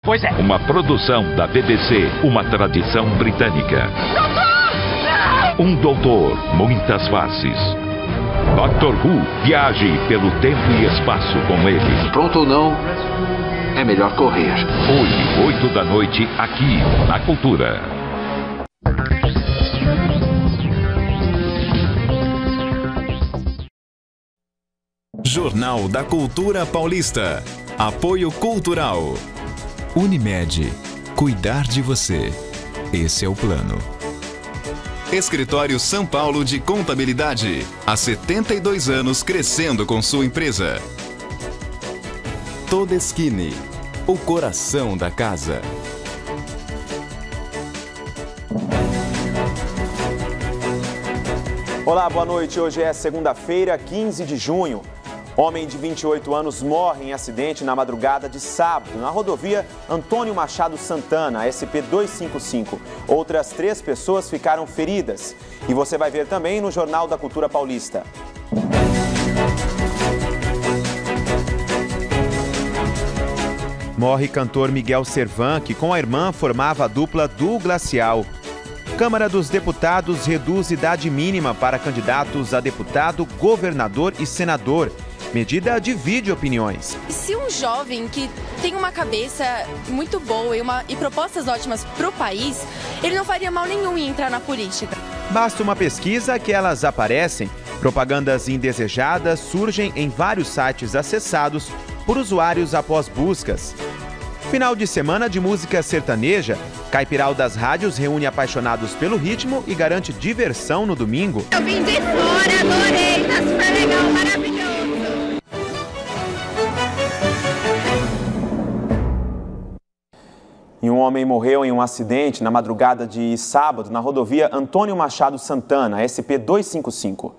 Pois é. Uma produção da BBC, uma tradição britânica. Doutor! Um doutor, muitas faces. Doctor Who, viaje pelo tempo e espaço com ele. Pronto ou não, é melhor correr. Hoje, 8 da noite, aqui, na Cultura. Jornal da Cultura Paulista. Apoio Cultural. Unimed. Cuidar de você. Esse é o plano. Escritório São Paulo de Contabilidade. Há 72 anos crescendo com sua empresa. Todeschini. O coração da casa. Olá, boa noite. Hoje é segunda-feira, 15 de junho. Homem de 28 anos morre em acidente na madrugada de sábado, na rodovia Antônio Machado Santana, SP-255. Outras 3 pessoas ficaram feridas. E você vai ver também no Jornal da Cultura Paulista. Morre cantor Miguel Servan, que com a irmã formava a dupla do Glacial. Câmara dos Deputados reduz idade mínima para candidatos a deputado, governador e senador. Medida divide opiniões. Se um jovem que tem uma cabeça muito boa e propostas ótimas para o país, ele não faria mal nenhum em entrar na política. Basta uma pesquisa que elas aparecem. Propagandas indesejadas surgem em vários sites acessados por usuários após buscas. Final de semana de música sertaneja. Caipiral das rádios reúne apaixonados pelo ritmo e garante diversão no domingo. Eu vim de fora, adorei, tá super legal, maravilhoso. E um homem morreu em um acidente na madrugada de sábado na rodovia Antônio Machado Santana, SP-255.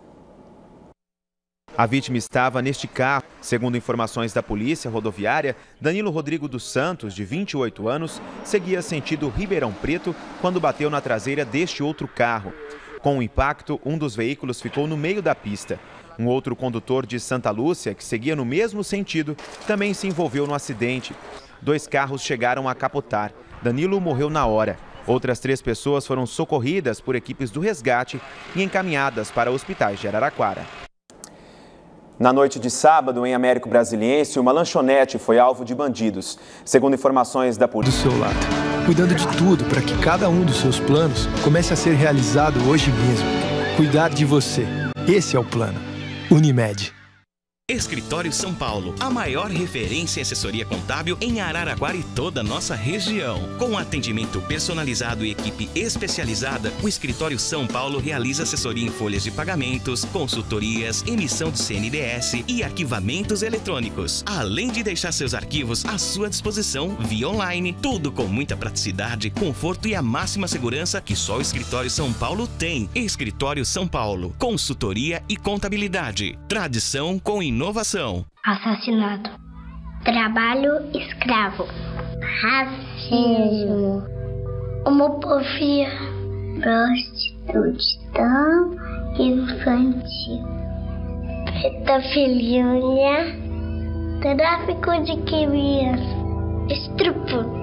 A vítima estava neste carro. Segundo informações da Polícia Rodoviária, Danilo Rodrigo dos Santos, de 28 anos, seguia sentido Ribeirão Preto quando bateu na traseira deste outro carro. Com o impacto, um dos veículos ficou no meio da pista. Um outro condutor de Santa Lúcia, que seguia no mesmo sentido, também se envolveu no acidente. 2 carros chegaram a capotar. Danilo morreu na hora. Outras 3 pessoas foram socorridas por equipes do resgate e encaminhadas para hospitais de Araraquara. Na noite de sábado, em Américo Brasiliense, uma lanchonete foi alvo de bandidos. Segundo informações da polícia. Do seu lado, cuidando de tudo para que cada um dos seus planos comece a ser realizado hoje mesmo. Cuidar de você. Esse é o plano. Unimed. Escritório São Paulo, a maior referência em assessoria contábil em Araraquara e toda a nossa região. Com atendimento personalizado e equipe especializada, o Escritório São Paulo realiza assessoria em folhas de pagamentos, consultorias, emissão de CNDS e arquivamentos eletrônicos. Além de deixar seus arquivos à sua disposição via online, tudo com muita praticidade, conforto e a máxima segurança que só o Escritório São Paulo tem. Escritório São Paulo, consultoria e contabilidade. Tradição com inovação. Assassinato. Trabalho escravo. Racismo. Homofobia. Prostituição infantil. Pedofilia. Tráfico de crianças. Estupro.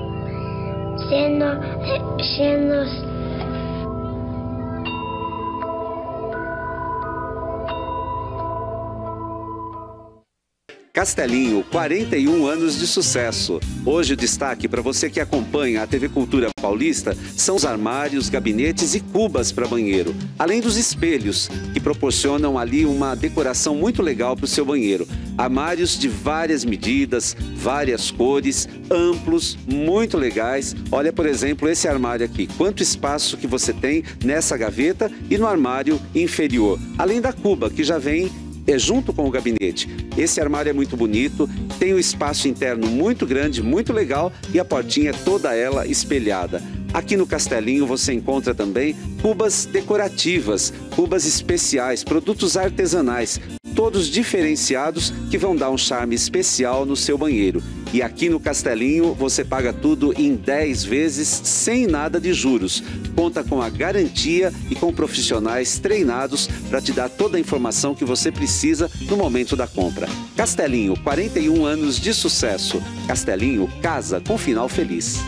Castelinho, 41 anos de sucesso. Hoje o destaque para você que acompanha a TV Cultura Paulista são os armários, gabinetes e cubas para banheiro, além dos espelhos, que proporcionam ali uma decoração muito legal para o seu banheiro. Armários de várias medidas, várias cores, amplos, muito legais. Olha, por exemplo, esse armário aqui. Quanto espaço que você tem nessa gaveta e no armário inferior. Além da cuba, que já vem junto com o gabinete. Esse armário é muito bonito, tem um espaço interno muito grande, muito legal e a portinha é toda ela espelhada. Aqui no Castelinho você encontra também cubas decorativas, cubas especiais, produtos artesanais, todos diferenciados que vão dar um charme especial no seu banheiro. E aqui no Castelinho você paga tudo em 10 vezes sem nada de juros. Conta com a garantia e com profissionais treinados para te dar toda a informação que você precisa no momento da compra. Castelinho, 41 anos de sucesso. Castelinho, casa com final feliz.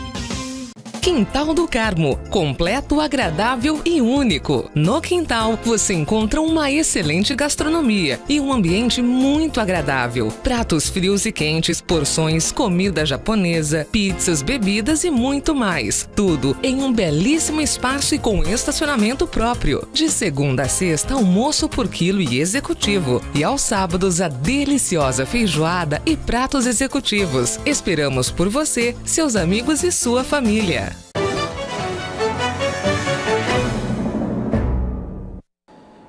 Quintal do Carmo, completo, agradável e único. No Quintal, você encontra uma excelente gastronomia e um ambiente muito agradável. Pratos frios e quentes, porções, comida japonesa, pizzas, bebidas e muito mais. Tudo em um belíssimo espaço e com estacionamento próprio. De segunda a sexta, almoço por quilo e executivo. E aos sábados, a deliciosa feijoada e pratos executivos. Esperamos por você, seus amigos e sua família.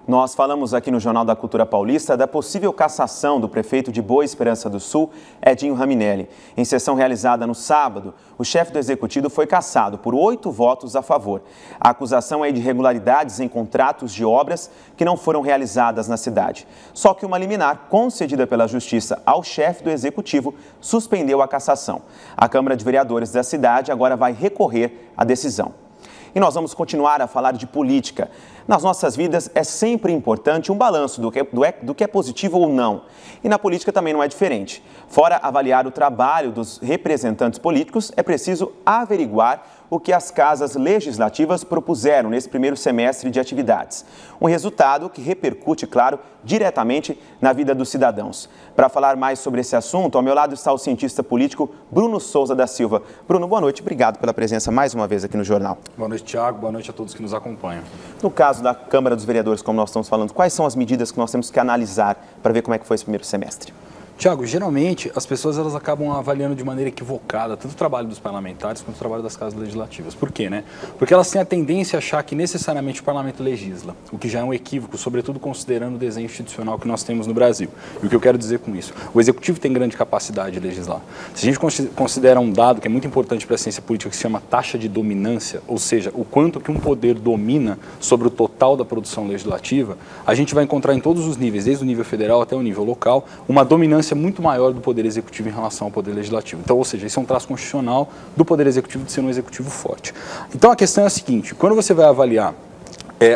Nós falamos aqui no Jornal da Cultura Paulista da possível cassação do prefeito de Boa Esperança do Sul, Edinho Raminelli. Em sessão realizada no sábado, o chefe do executivo foi cassado por 8 votos a favor. A acusação é de irregularidades em contratos de obras que não foram realizadas na cidade. Só que uma liminar concedida pela Justiça ao chefe do executivo suspendeu a cassação. A Câmara de Vereadores da cidade agora vai recorrer à decisão. E nós vamos continuar a falar de política. Nas nossas vidas é sempre importante um balanço do que é positivo ou não. E na política também não é diferente. Fora avaliar o trabalho dos representantes políticos, é preciso averiguar o que as casas legislativas propuseram nesse primeiro semestre de atividades. Um resultado que repercute, claro, diretamente na vida dos cidadãos. Para falar mais sobre esse assunto, ao meu lado está o cientista político Bruno Souza da Silva. Bruno, boa noite. Obrigado pela presença mais uma vez aqui no Jornal. Boa noite, Tiago. Boa noite a todos que nos acompanham. No caso da Câmara dos Vereadores, como nós estamos falando, quais são as medidas que nós temos que analisar para ver como é que foi esse primeiro semestre? Tiago, geralmente as pessoas elas acabam avaliando de maneira equivocada tanto o trabalho dos parlamentares quanto o trabalho das casas legislativas. Por quê, né? Porque elas têm a tendência a achar que necessariamente o parlamento legisla, o que já é um equívoco, sobretudo considerando o desenho institucional que nós temos no Brasil. E o que eu quero dizer com isso? O executivo tem grande capacidade de legislar. Se a gente considera um dado que é muito importante para a ciência política que se chama taxa de dominância, ou seja, o quanto que um poder domina sobre o total da produção legislativa, a gente vai encontrar em todos os níveis, desde o nível federal até o nível local, uma dominância muito maior do poder executivo em relação ao poder legislativo. Então, ou seja, isso é um traço constitucional do poder executivo de ser um executivo forte. Então, a questão é a seguinte, quando você vai avaliar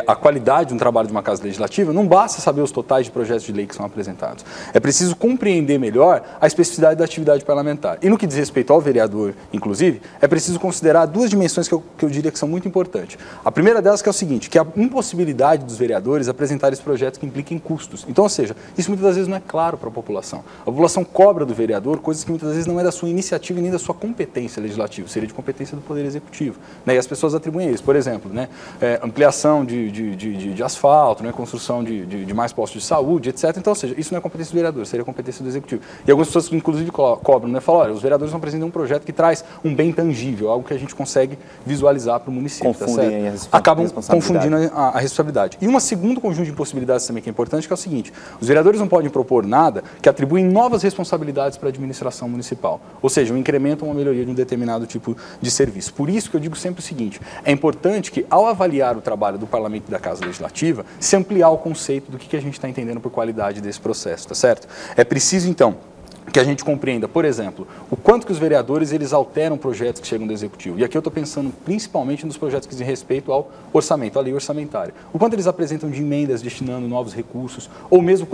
a qualidade de um trabalho de uma casa legislativa, não basta saber os totais de projetos de lei que são apresentados. É preciso compreender melhor a especificidade da atividade parlamentar. E no que diz respeito ao vereador, inclusive, é preciso considerar 2 dimensões que eu diria que são muito importantes. A primeira delas que é o seguinte, que é a impossibilidade dos vereadores apresentarem esses projetos que impliquem custos. Então, ou seja, isso muitas das vezes não é claro para a população. A população cobra do vereador coisas que muitas vezes não é da sua iniciativa e nem da sua competência legislativa, seria de competência do Poder Executivo. Né? E as pessoas atribuem isso. Por exemplo, né, ampliação de asfalto, né, construção de mais postos de saúde, etc. Então, ou seja, isso não é competência do vereador, seria competência do executivo. E algumas pessoas, inclusive, cobram, né, falam, olha, os vereadores não apresentam um projeto que traz um bem tangível, algo que a gente consegue visualizar para o município. Confundem, tá certo? Acabam confundindo a responsabilidade. E um segundo conjunto de impossibilidades também que é importante, que é o seguinte, os vereadores não podem propor nada que atribuem novas responsabilidades para a administração municipal, ou seja, um incremento ou uma melhoria de um determinado tipo de serviço. Por isso que eu digo sempre o seguinte, é importante que, ao avaliar o trabalho do parlamento e da Casa Legislativa, se ampliar o conceito do que a gente está entendendo por qualidade desse processo, tá certo? É preciso, então, que a gente compreenda, por exemplo, o quanto que os vereadores eles alteram projetos que chegam do Executivo. E aqui eu estou pensando principalmente nos projetos que dizem respeito ao orçamento, à lei orçamentária. O quanto eles apresentam de emendas destinando novos recursos, ou mesmo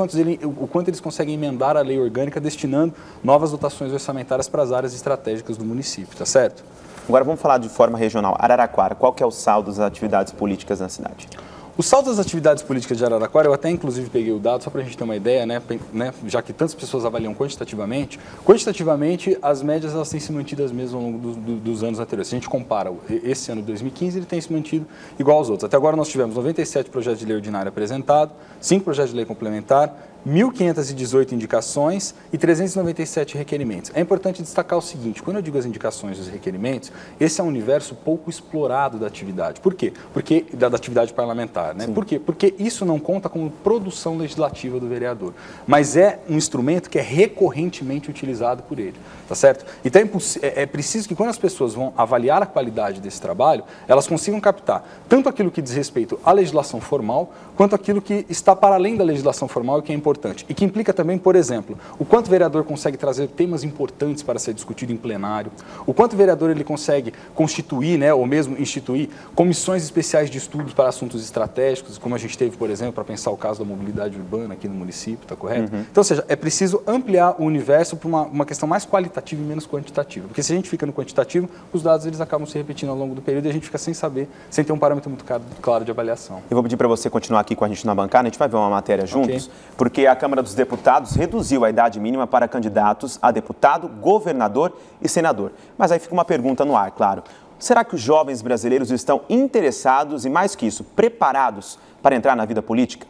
o quanto eles conseguem emendar a lei orgânica destinando novas dotações orçamentárias para as áreas estratégicas do município, tá certo? Agora vamos falar de forma regional. Araraquara, qual que é o saldo das atividades políticas na cidade? O saldo das atividades políticas de Araraquara, eu até inclusive peguei o dado só para a gente ter uma ideia, né, já que tantas pessoas avaliam quantitativamente, as médias elas têm se mantido as mesmas ao longo dos anos anteriores. Se a gente compara esse ano de 2015, ele tem se mantido igual aos outros. Até agora nós tivemos 97 projetos de lei ordinária apresentados, 5 projetos de lei complementar, 1.518 indicações e 397 requerimentos. É importante destacar o seguinte, quando eu digo as indicações e os requerimentos, esse é um universo pouco explorado da atividade. Por quê? Porque da atividade parlamentar, né? Por quê? Porque isso não conta como produção legislativa do vereador, mas é um instrumento que é recorrentemente utilizado por ele, tá certo? Então é preciso que quando as pessoas vão avaliar a qualidade desse trabalho, elas consigam captar tanto aquilo que diz respeito à legislação formal, quanto aquilo que está para além da legislação formal e que é importante importante e que implica também, por exemplo, o quanto o vereador consegue trazer temas importantes para ser discutido em plenário, o quanto o vereador ele consegue constituir, né, ou mesmo instituir comissões especiais de estudos para assuntos estratégicos, como a gente teve, por exemplo, para pensar o caso da mobilidade urbana aqui no município, está correto? Então, ou seja, é preciso ampliar o universo para uma questão mais qualitativa e menos quantitativa, porque se a gente fica no quantitativo, os dados eles acabam se repetindo ao longo do período e a gente fica sem saber, sem ter um parâmetro muito claro de avaliação. Eu vou pedir para você continuar aqui com a gente na bancada, a gente vai ver uma matéria juntos, porque a Câmara dos Deputados reduziu a idade mínima para candidatos a deputado, governador e senador. Mas aí fica uma pergunta no ar, claro. Será que os jovens brasileiros estão interessados e, mais que isso, preparados para entrar na vida política?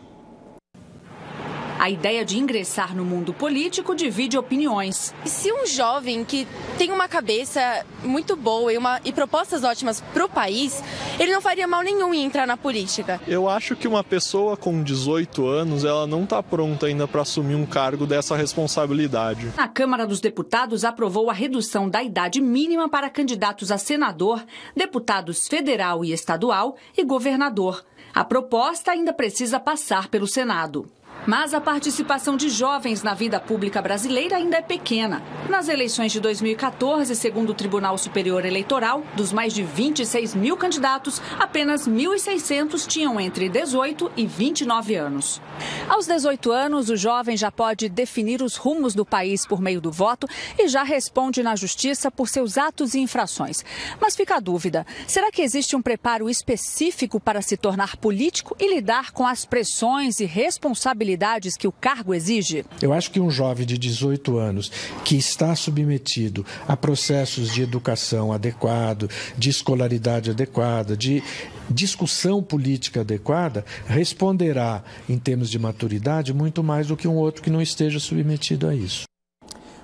A ideia de ingressar no mundo político divide opiniões. E se um jovem que tem uma cabeça muito boa e propostas ótimas para o país, ele não faria mal nenhum em entrar na política? Eu acho que uma pessoa com 18 anos, ela não está pronta ainda para assumir um cargo dessa responsabilidade. A Câmara dos Deputados aprovou a redução da idade mínima para candidatos a senador, deputados federal e estadual e governador. A proposta ainda precisa passar pelo Senado. Mas a participação de jovens na vida pública brasileira ainda é pequena. Nas eleições de 2014, segundo o Tribunal Superior Eleitoral, dos mais de 26 mil candidatos, apenas 1.600 tinham entre 18 e 29 anos. Aos 18 anos, o jovem já pode definir os rumos do país por meio do voto e já responde na justiça por seus atos e infrações. Mas fica a dúvida, será que existe um preparo específico para se tornar político e lidar com as pressões e responsabilidades que o cargo exige? Eu acho que um jovem de 18 anos que está submetido a processos de educação adequado, de escolaridade adequada, de discussão política adequada, responderá, em termos de maturidade, muito mais do que um outro que não esteja submetido a isso.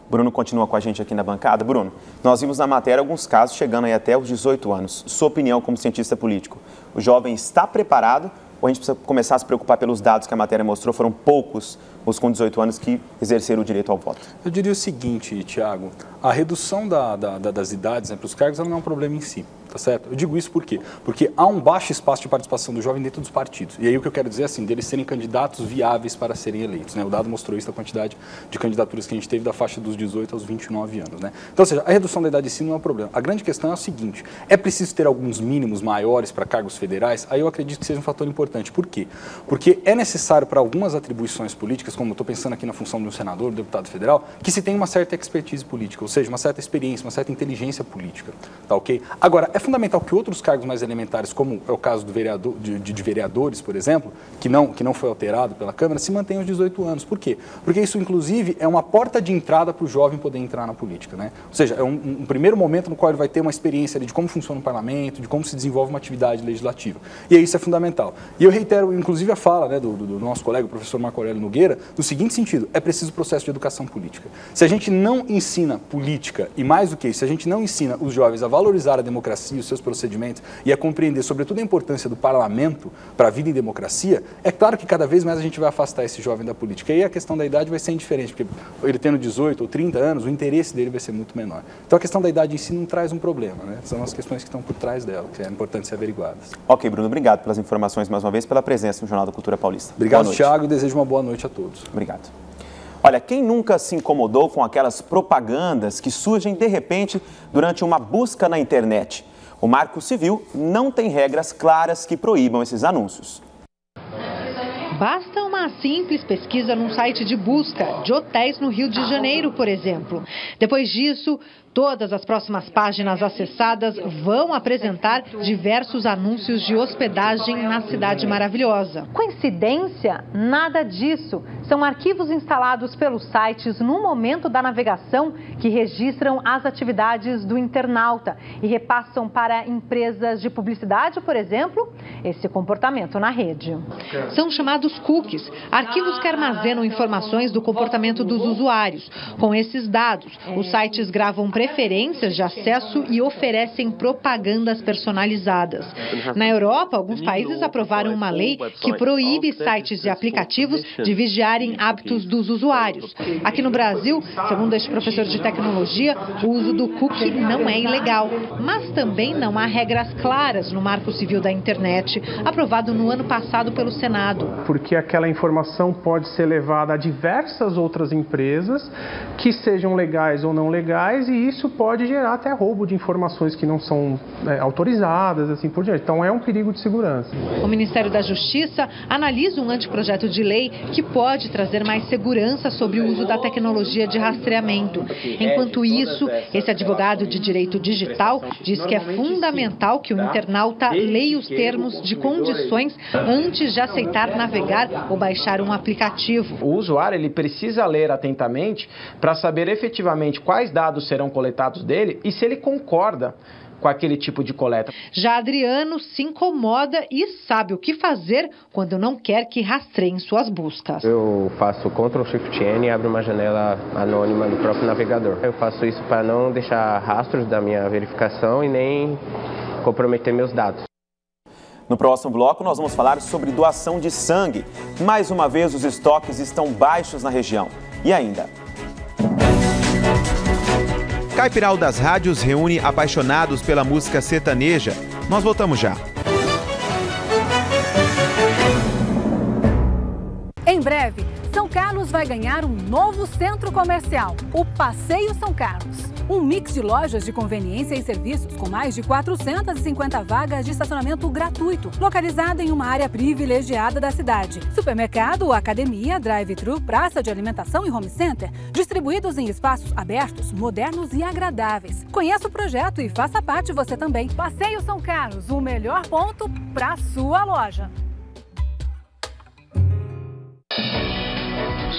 Bruno continua com a gente aqui na bancada. Bruno, nós vimos na matéria alguns casos chegando aí até os 18 anos. Sua opinião como cientista político, o jovem está preparado ou a gente precisa começar a se preocupar pelos dados que a matéria mostrou? Foram poucos os com 18 anos que exerceram o direito ao voto. Eu diria o seguinte, Tiago, a redução das idades, né, para os cargos não é um problema em si. Tá certo? Eu digo isso por quê? Porque há um baixo espaço de participação do jovem dentro dos partidos. E aí o que eu quero dizer é assim, deles serem candidatos viáveis para serem eleitos. Né? O dado mostrou isso da quantidade de candidaturas que a gente teve da faixa dos 18 aos 29 anos. Né? Então, ou seja, a redução da idade em si não é um problema. A grande questão é o seguinte, é preciso ter alguns mínimos maiores para cargos federais? Aí eu acredito que seja um fator importante. Por quê? Porque é necessário para algumas atribuições políticas, como eu estou pensando aqui na função de um senador, de um deputado federal, que se tenha uma certa expertise política, ou seja, uma certa experiência, uma certa inteligência política. Tá ok? Agora, é fundamental que outros cargos mais elementares, como é o caso do vereador, de vereadores, por exemplo, que não foi alterado pela Câmara, se mantenham aos 18 anos. Por quê? Porque isso, inclusive, é uma porta de entrada para o jovem poder entrar na política. Né? Ou seja, é um primeiro momento no qual ele vai ter uma experiência ali de como funciona o parlamento, de como se desenvolve uma atividade legislativa. E aí isso é fundamental. E eu reitero, inclusive, a fala, né, do nosso colega, o professor Marco Aurélio Nogueira, no seguinte sentido, é preciso processo de educação política. Se a gente não ensina política, e mais do que isso, se a gente não ensina os jovens a valorizar a democracia, os seus procedimentos e a compreender, sobretudo, a importância do parlamento para a vida em democracia, é claro que cada vez mais a gente vai afastar esse jovem da política. E aí a questão da idade vai ser indiferente, porque ele tendo 18 ou 30 anos, o interesse dele vai ser muito menor. Então a questão da idade em si não traz um problema, né? São as questões que estão por trás dela, que é importante ser averiguadas. Ok, Bruno, obrigado pelas informações mais uma vez, pela presença no Jornal da Cultura Paulista. Obrigado, Thiago, e desejo uma boa noite a todos. Obrigado. Olha, quem nunca se incomodou com aquelas propagandas que surgem de repente durante uma busca na internet? O Marco Civil não tem regras claras que proíbam esses anúncios. Basta uma simples pesquisa num site de busca de hotéis no Rio de Janeiro, por exemplo. Depois disso, todas as próximas páginas acessadas vão apresentar diversos anúncios de hospedagem na cidade maravilhosa. Coincidência? Nada disso. São arquivos instalados pelos sites no momento da navegação que registram as atividades do internauta e repassam para empresas de publicidade, por exemplo, esse comportamento na rede. São chamados cookies, arquivos que armazenam informações do comportamento dos usuários. Com esses dados, os sites gravam previsões preferências de acesso e oferecem propagandas personalizadas. Na Europa, alguns países aprovaram uma lei que proíbe sites e aplicativos de vigiarem hábitos dos usuários. Aqui no Brasil, segundo este professor de tecnologia, o uso do cookie não é ilegal, mas também não há regras claras no Marco Civil da Internet, aprovado no ano passado pelo Senado. Porque aquela informação pode ser levada a diversas outras empresas que sejam legais ou não legais, e isso pode gerar até roubo de informações que não são autorizadas, assim por diante. Então é um perigo de segurança. O Ministério da Justiça analisa um anteprojeto de lei que pode trazer mais segurança sobre o uso da tecnologia de rastreamento. Enquanto isso, esse advogado de direito digital diz que é fundamental que o internauta leia os termos de condições antes de aceitar navegar ou baixar um aplicativo. O usuário ele precisa ler atentamente para saber efetivamente quais dados serão coletados dele e se ele concorda com aquele tipo de coleta. Já Adriano se incomoda e sabe o que fazer quando não quer que rastreiem suas buscas. Eu faço Ctrl+Shift+N e abro uma janela anônima no próprio navegador. Eu faço isso para não deixar rastros da minha verificação e nem comprometer meus dados. No próximo bloco, nós vamos falar sobre doação de sangue. Mais uma vez, os estoques estão baixos na região. E ainda... Caipiral das Rádios reúne apaixonados pela música sertaneja. Nós voltamos já. Em breve, São Carlos vai ganhar um novo centro comercial, o Passeio São Carlos. Um mix de lojas de conveniência e serviços com mais de 450 vagas de estacionamento gratuito, localizado em uma área privilegiada da cidade. Supermercado, academia, drive-thru, praça de alimentação e home center, distribuídos em espaços abertos, modernos e agradáveis. Conheça o projeto e faça parte você também. Passeio São Carlos, o melhor ponto para sua loja.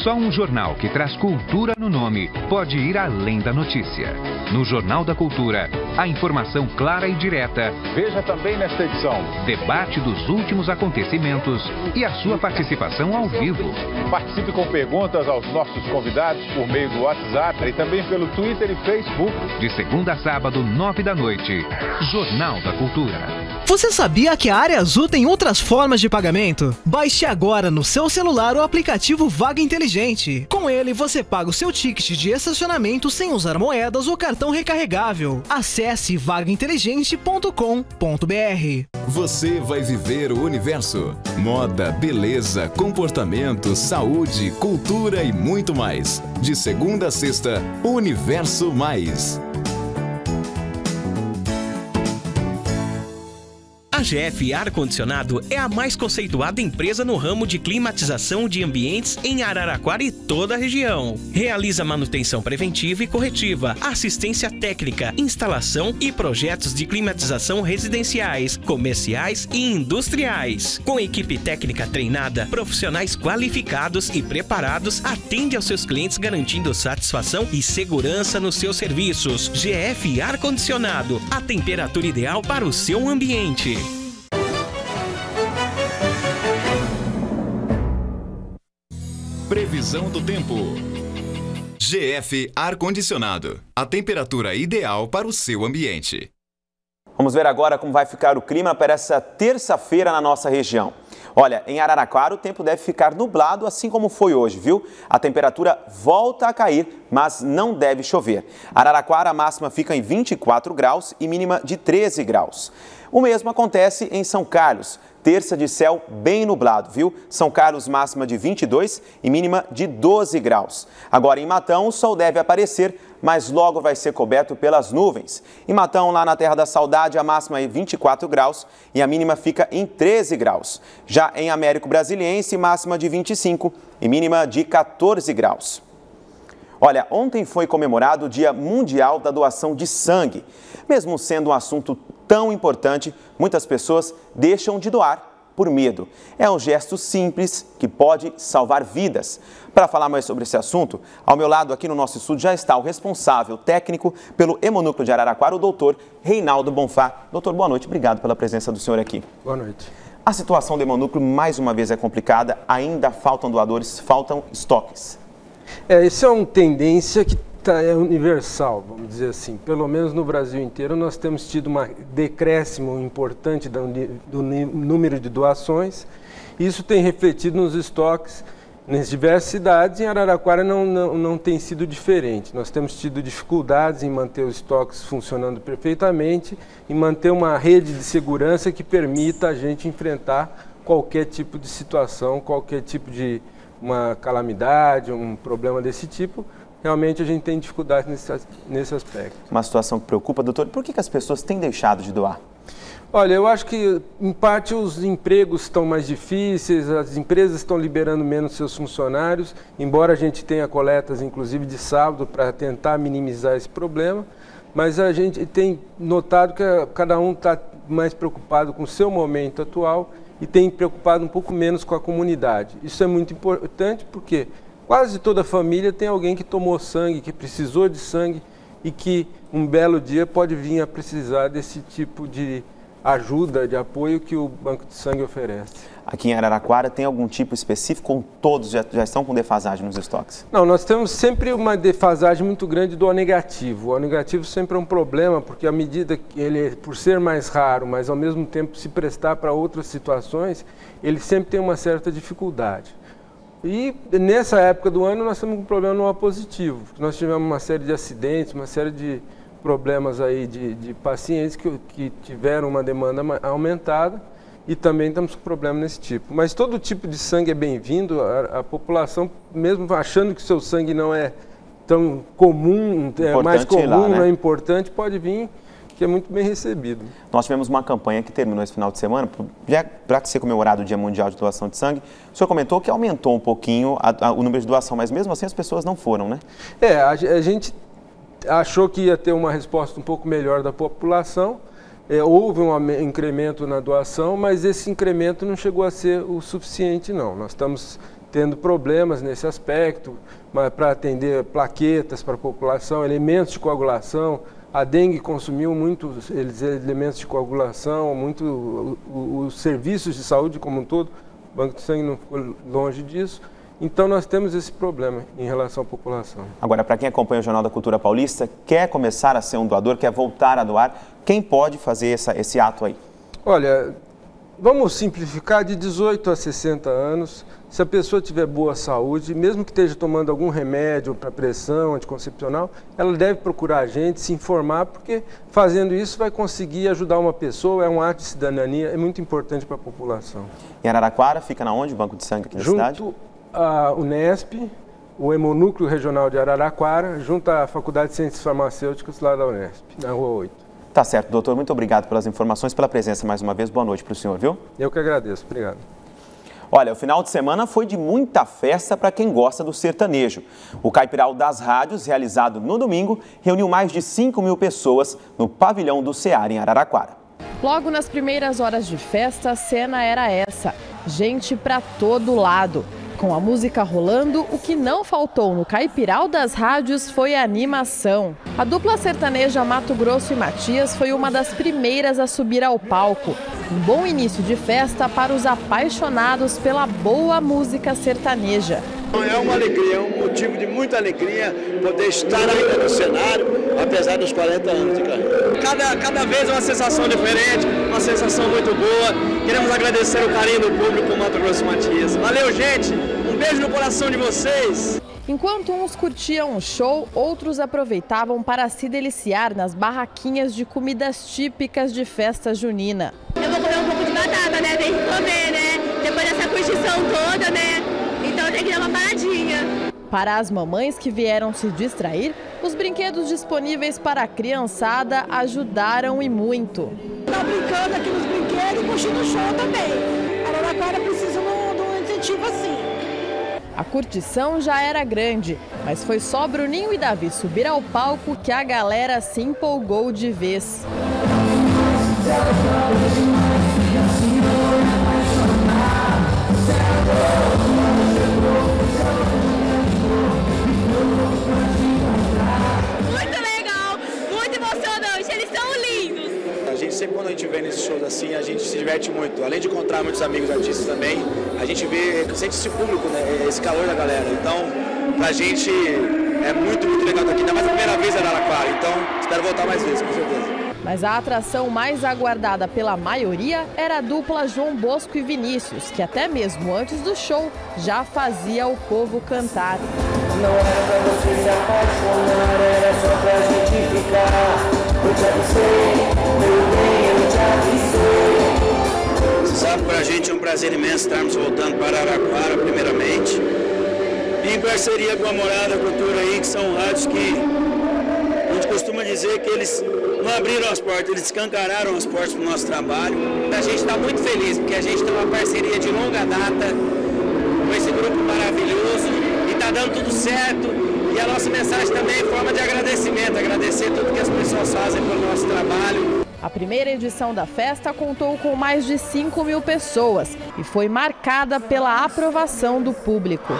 Só um jornal que traz cultura no nome pode ir além da notícia. No Jornal da Cultura, a informação clara e direta. Veja também nesta edição. Debate dos últimos acontecimentos e a sua participação ao vivo. Participe com perguntas aos nossos convidados por meio do WhatsApp e também pelo Twitter e Facebook. De segunda a sábado, 9 da noite. Jornal da Cultura. Você sabia que a Área Azul tem outras formas de pagamento? Baixe agora no seu celular o aplicativo Vaga Inteligente. Com ele, você paga o seu ticket de estacionamento sem usar moedas ou cartão recarregável. Acesse vagainteligente.com.br. Você vai viver o universo. Moda, beleza, comportamento, saúde, cultura e muito mais. De segunda a sexta, Universo Mais. A GF Ar Condicionado é a mais conceituada empresa no ramo de climatização de ambientes em Araraquara e toda a região. Realiza manutenção preventiva e corretiva, assistência técnica, instalação e projetos de climatização residenciais, comerciais e industriais. Com equipe técnica treinada, profissionais qualificados e preparados, atende aos seus clientes garantindo satisfação e segurança nos seus serviços. GF Ar Condicionado, a temperatura ideal para o seu ambiente. Previsão do tempo. GF Ar Condicionado. A temperatura ideal para o seu ambiente. Vamos ver agora como vai ficar o clima para essa terça-feira na nossa região. Olha, em Araraquara o tempo deve ficar nublado, assim como foi hoje, viu? A temperatura volta a cair, mas não deve chover. Araraquara, a máxima fica em 24 graus e mínima de 13 graus. O mesmo acontece em São Carlos. Terça de céu bem nublado, viu? São Carlos, máxima de 22 e mínima de 12 graus. Agora em Matão, o sol deve aparecer, mas logo vai ser coberto pelas nuvens. Em Matão, lá na Terra da Saudade, a máxima é 24 graus e a mínima fica em 13 graus. Já em Américo Brasiliense, máxima de 25 e mínima de 14 graus. Olha, ontem foi comemorado o Dia Mundial da Doação de Sangue. Mesmo sendo um assunto tão importante, muitas pessoas deixam de doar por medo. É um gesto simples que pode salvar vidas. Para falar mais sobre esse assunto, ao meu lado aqui no nosso estúdio já está o responsável técnico pelo Hemonúcleo de Araraquara, o doutor Reinaldo Bonfá. Doutor, boa noite, obrigado pela presença do senhor aqui. Boa noite. A situação do Hemonúcleo mais uma vez é complicada, ainda faltam doadores, faltam estoques. Isso é uma tendência que é universal, vamos dizer assim. Pelo menos no Brasil inteiro nós temos tido um decréscimo importante do número de doações. Isso tem refletido nos estoques nas diversas cidades. Em Araraquara não tem sido diferente. Nós temos tido dificuldades em manter os estoques funcionando perfeitamente e manter uma rede de segurança que permita a gente enfrentar qualquer tipo de situação, qualquer tipo de uma calamidade, um problema desse tipo. Realmente a gente tem dificuldade nesse aspecto. Uma situação que preocupa, doutor. Por que as pessoas têm deixado de doar? Olha, eu acho que, em parte, os empregos estão mais difíceis, as empresas estão liberando menos seus funcionários, embora a gente tenha coletas, inclusive, de sábado, para tentar minimizar esse problema, mas a gente tem notado que cada um está mais preocupado com o seu momento atual e tem preocupado um pouco menos com a comunidade. Isso é muito importante porque quase toda família tem alguém que tomou sangue, que precisou de sangue e que um belo dia pode vir a precisar desse tipo de ajuda, de apoio que o Banco de Sangue oferece. Aqui em Araraquara tem algum tipo específico ou todos já estão com defasagem nos estoques? Não, nós temos sempre uma defasagem muito grande do O negativo. O O negativo sempre é um problema porque à medida que ele, por ser mais raro, mas ao mesmo tempo se prestar para outras situações, ele sempre tem uma certa dificuldade. E nessa época do ano nós temos um problema no O positivo. Nós tivemos uma série de acidentes, uma série de problemas aí de pacientes que tiveram uma demanda aumentada e também estamos com problema nesse tipo. Mas todo tipo de sangue é bem-vindo, a população, mesmo achando que o seu sangue não é tão comum, é mais comum, lá, né? Não é importante, pode vir, que é muito bem recebido. Nós tivemos uma campanha que terminou esse final de semana, para ser comemorado o Dia Mundial de Doação de Sangue. O senhor comentou que aumentou um pouquinho o número de doação, mas mesmo assim as pessoas não foram, né? A gente achou que ia ter uma resposta um pouco melhor da população, houve um incremento na doação, mas esse incremento não chegou a ser o suficiente, não. Nós estamos tendo problemas nesse aspecto, para atender plaquetas para a população, elementos de coagulação. A dengue consumiu muitos elementos de coagulação, os serviços de saúde como um todo. O Banco de Sangue não ficou longe disso. Então nós temos esse problema em relação à população. Agora, para quem acompanha o Jornal da Cultura Paulista, quer começar a ser um doador, quer voltar a doar, quem pode fazer esse ato aí? Olha, vamos simplificar, de 18 a 60 anos, se a pessoa tiver boa saúde, mesmo que esteja tomando algum remédio para pressão anticoncepcional, ela deve procurar a gente, se informar, porque fazendo isso vai conseguir ajudar uma pessoa, é um ato de cidadania, é muito importante para a população. Em Araraquara, fica na onde o Banco de Sangue aqui da cidade? A Unesp, o Hemonúcleo Regional de Araraquara, junto à Faculdade de Ciências Farmacêuticas lá da Unesp, na Rua 8. Tá certo, doutor. Muito obrigado pelas informações, pela presença mais uma vez. Boa noite para o senhor, viu? Eu que agradeço. Obrigado. Olha, o final de semana foi de muita festa para quem gosta do sertanejo. O Caipiral das Rádios, realizado no domingo, reuniu mais de 5.000 pessoas no pavilhão do Ceará, em Araraquara. Logo nas primeiras horas de festa, a cena era essa: gente para todo lado. Com a música rolando, o que não faltou no Caipiral das Rádios foi a animação. A dupla sertaneja Mato Grosso e Matias foi uma das primeiras a subir ao palco. Um bom início de festa para os apaixonados pela boa música sertaneja. É uma alegria, é um motivo de muita alegria poder estar ainda no cenário, apesar dos 40 anos de carreira. Cada vez é uma sensação diferente, uma sensação muito boa. Queremos agradecer o carinho do público Mato Grosso e Matias. Valeu, gente! Um beijo no coração de vocês! Enquanto uns curtiam o show, outros aproveitavam para se deliciar nas barraquinhas de comidas típicas de festa junina. Eu vou comer um pouco de batata, né? Tem que comer, né? Depois dessa curtição toda, né? Então tem que dar uma paradinha. Para as mamães que vieram se distrair, os brinquedos disponíveis para a criançada ajudaram e muito. Tá brincando aqui nos brinquedos e curtindo o show também. A Araraquara precisa de um incentivo assim. A curtição já era grande, mas foi só Bruninho e Davi subir ao palco que a galera se empolgou de vez. Muito legal, muito emocionante, eles são lindos. A gente sempre, quando a gente vê nesses shows assim, a gente se diverte muito. Além de encontrar muitos amigos artistas também, a gente sente esse público, né, esse calor da galera. Então, pra gente é muito legal estar aqui, ainda mais a primeira vez em Araraquara, então espero voltar mais vezes, com certeza. Mas a atração mais aguardada pela maioria era a dupla João Bosco e Vinícius, que até mesmo antes do show já fazia o povo cantar. Não era pra você se apaixonar, era só pra gente ficar. Eu te avisei, meu bem, eu te avisei. Você sabe, pra gente é um prazer imenso estarmos voltando para Araraquara, primeiramente. E em parceria com a Morada Cultura aí, que são rádios que a gente costuma dizer que eles não abriram as portas, eles escancararam as portas para o nosso trabalho. A gente está muito feliz, porque a gente tem uma parceria de longa data com esse grupo maravilhoso e está dando tudo certo. E a nossa mensagem também é em forma de agradecimento, agradecer tudo que as pessoas fazem pelo nosso trabalho. A primeira edição da festa contou com mais de 5.000 pessoas e foi marcada pela aprovação do público.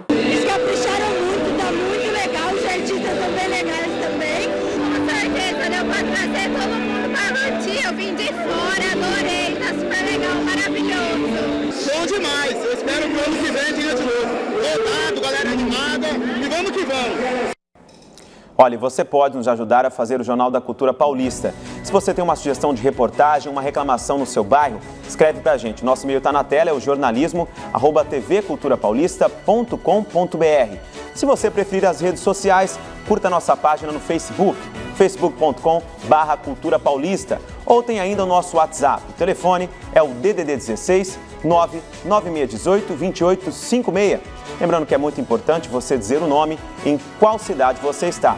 Eles capricharam muito, tá muito legal, os artistas são bem legais também. Com certeza, deu pra trazer todo mundo pra curtir, eu vim de fora, adorei, tá super legal, maravilhoso. Show demais, eu espero que o ano que vem tenha de novo. Lotado, galera animada e vamos que vamos. Olha, você pode nos ajudar a fazer o Jornal da Cultura Paulista. Se você tem uma sugestão de reportagem, uma reclamação no seu bairro, escreve pra gente. Nosso e-mail está na tela, é o jornalismo@tvculturapaulista.com.br. Se você preferir as redes sociais, curta nossa página no Facebook, facebook.com/Cultura Paulista. Ou tem ainda o nosso WhatsApp. O telefone é o DDD 16 99618 2856. Lembrando que é muito importante você dizer o nome e em qual cidade você está.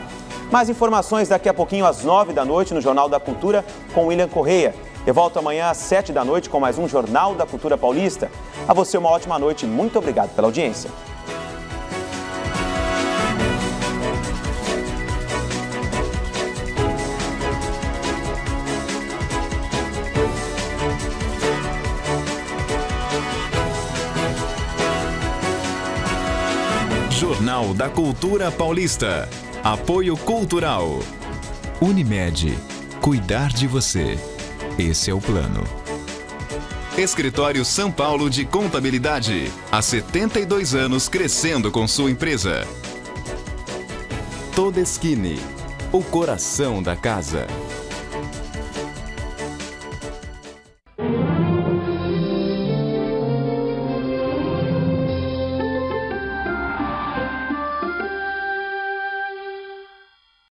Mais informações daqui a pouquinho às 9 da noite no Jornal da Cultura com William Correia. Eu volto amanhã às 7 da noite com mais um Jornal da Cultura Paulista. A você uma ótima noite e muito obrigado pela audiência. Jornal da Cultura Paulista. Apoio Cultural. Unimed. Cuidar de você. Esse é o plano. Escritório São Paulo de Contabilidade. Há 72 anos crescendo com sua empresa. Todeschini. O coração da casa.